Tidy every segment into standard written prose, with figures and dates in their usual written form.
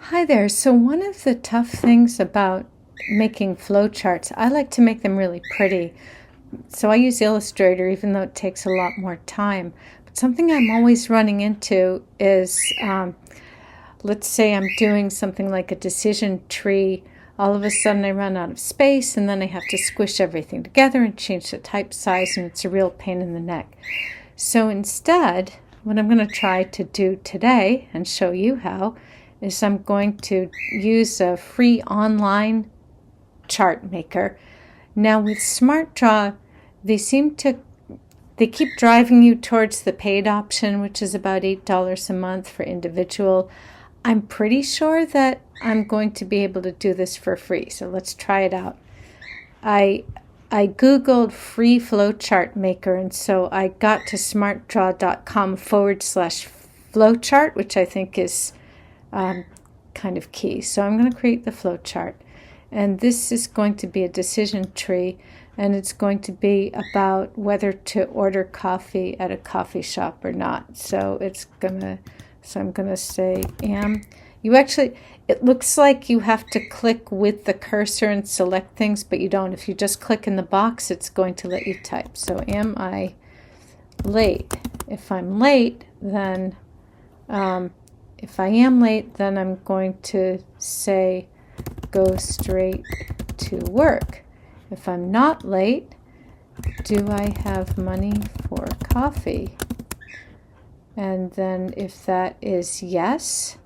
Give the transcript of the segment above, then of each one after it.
Hi there. So one of the tough things about making flowcharts, I like to make them really pretty. So I use Illustrator even though it takes a lot more time. But something I'm always running into is, let's say I'm doing something like a decision tree. All of a sudden I run out of space and then I have to squish everything together and change the type size, and it's a real pain in the neck. So instead, what I'm going to try to do today and show you how is I'm going to use a free online chart maker. Now with SmartDraw, they keep driving you towards the paid option, which is about $8 a month for individual. I'm pretty sure that I'm going to be able to do this for free, so let's try it out. I Googled free flowchart maker, and so I got to smartdraw.com/flowchart, which I think is kind of key. So I'm going to create the flowchart, and this is going to be a decision tree, and it's going to be about whether to order coffee at a coffee shop or not. So I'm going to say it looks like you have to click with the cursor and select things, but you don't. If you just click in the box, it's going to let you type. So am I late? If I'm late, then if I am late, then I'm going to say go straight to work. If I'm not late, do I have money for coffee? And then if that is yes,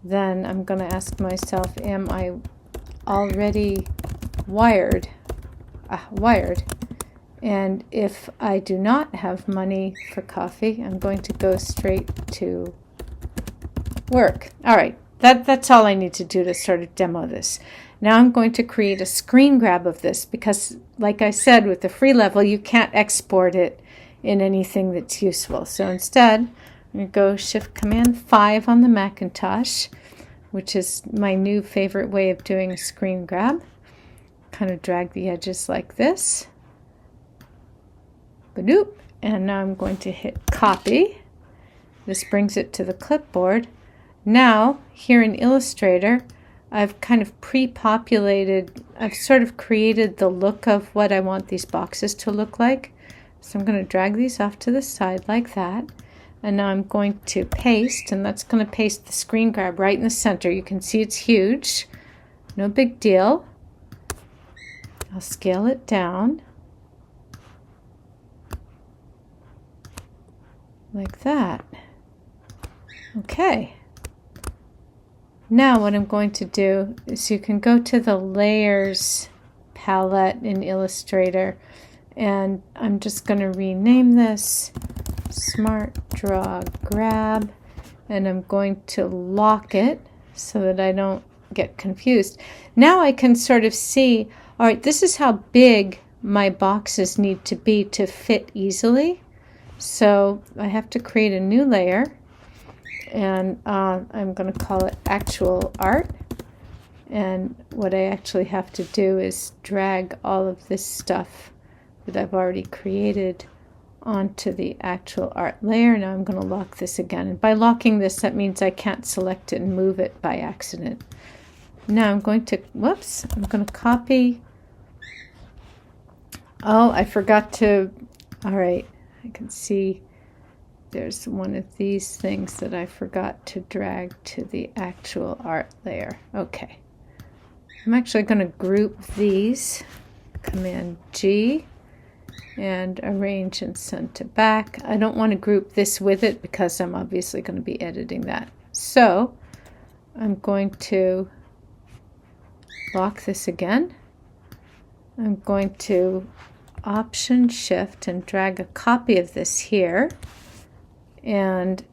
then I'm going to ask myself, am I already wired? And if I do not have money for coffee, I'm going to go straight to work. All right, that's all I need to do to sort of demo this. Now I'm going to create a screen grab of this because, like I said, with the free level, you can't export it in anything that's useful. So instead, I'm going to go Shift-Command-5 on the Macintosh, which is my new favorite way of doing a screen grab. Kind of drag the edges like this. Badoop. And now I'm going to hit copy. This brings it to the clipboard. Now, here in Illustrator, I've kind of I've sort of created the look of what I want these boxes to look like. So I'm going to drag these off to the side like that. And now I'm going to paste, and that's going to paste the screen grab right in the center. You can see it's huge. No big deal. I'll scale it down. Like that. Okay. Now what I'm going to do is you can go to the Layers palette in Illustrator, and I'm just going to rename this SmartDraw Grab, and I'm going to lock it so that I don't get confused. Now I can sort of see, all right, this is how big my boxes need to be to fit easily. So I have to create a new layer, and I'm going to call it Actual Art. And what I actually have to do is drag all of this stuff that I've already created onto the Actual Art layer. Now I'm going to lock this again. And by locking this, that means I can't select it and move it by accident. Now I'm going to copy. Oh, I forgot to, all right, I can see there's one of these things that I forgot to drag to the Actual Art layer. Okay. I'm actually going to group these, Command G, and arrange and send to back. I don't want to group this with it because I'm obviously going to be editing that. So I'm going to lock this again. I'm going to Option Shift and drag a copy of this here. And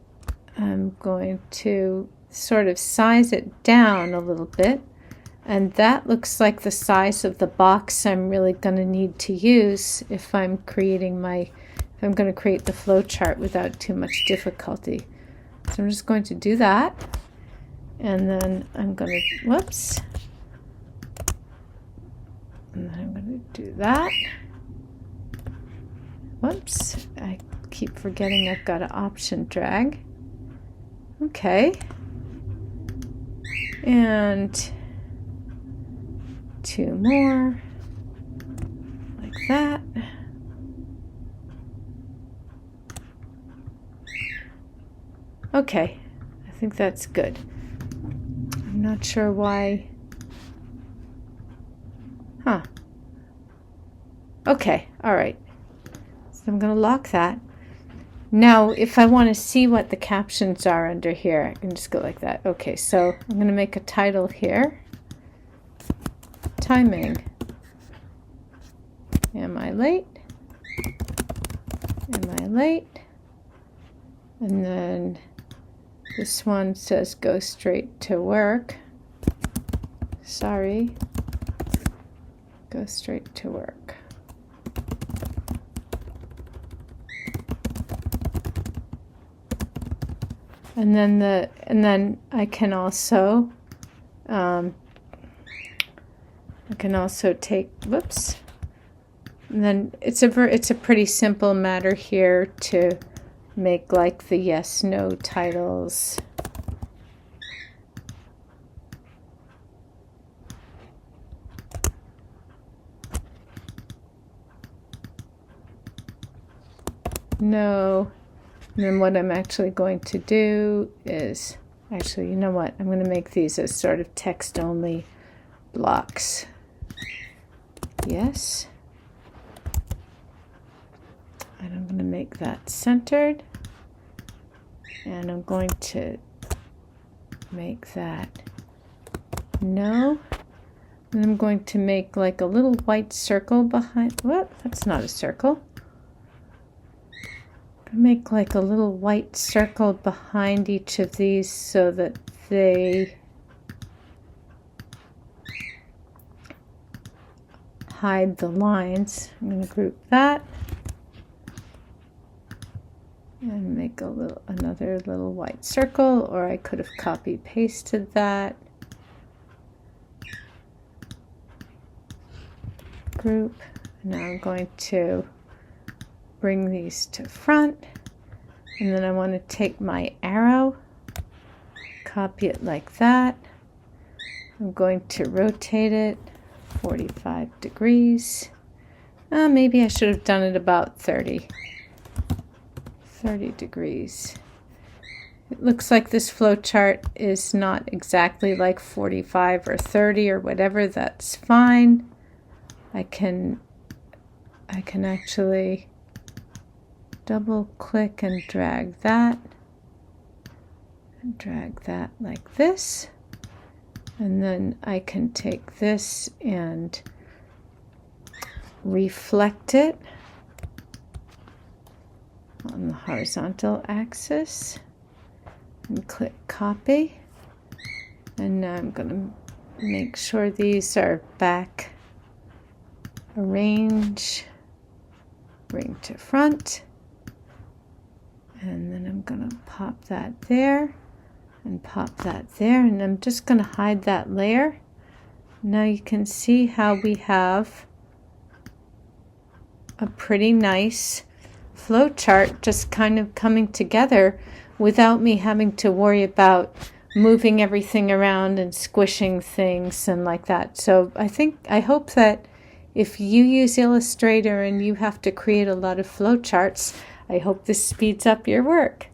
I'm going to sort of size it down a little bit. And that looks like the size of the box I'm really going to need to use if I'm going to create the flowchart without too much difficulty. So I'm just going to do that. And then I'm going to, whoops. And then I'm going to do that. Whoops, I keep forgetting I've got an option drag. Okay. And 2 more, like that. Okay, I think that's good. I'm not sure why. Huh. Okay, all right. So I'm going to lock that. Now, if I want to see what the captions are under here, I can just go like that. Okay, so I'm going to make a title here. Timing. Am I late? Am I late? And then this one says go straight to work. Sorry. Go straight to work. And then I can also take, whoops. And then it's a pretty simple matter here to make like the yes no titles. No. And then what I'm actually going to do is, actually, you know what? I'm going to make these as sort of text-only blocks. Yes. And I'm going to make that centered. And I'm going to make that no. And I'm going to make like a little white circle behind, what? That's not a circle. Make like a little white circle behind each of these so that they hide the lines. I'm going to group that and make another little white circle, or I could have copy pasted that. Group. Now I'm going to bring these to front, and then I want to take my arrow, copy it like that. I'm going to rotate it 45 degrees. Maybe I should have done it about 30 degrees. It looks like this flowchart is not exactly like 45 or 30 or whatever. That's fine. I can actually double click and drag that like this, and then I can take this and reflect it on the horizontal axis and click copy. And now I'm going to make sure these are back, arrange, bring to front. And then I'm going to pop that there and pop that there. And I'm just going to hide that layer. Now you can see how we have a pretty nice flow chart just kind of coming together without me having to worry about moving everything around and squishing things and like that. So I hope that if you use Illustrator and you have to create a lot of flow charts, I hope this speeds up your work.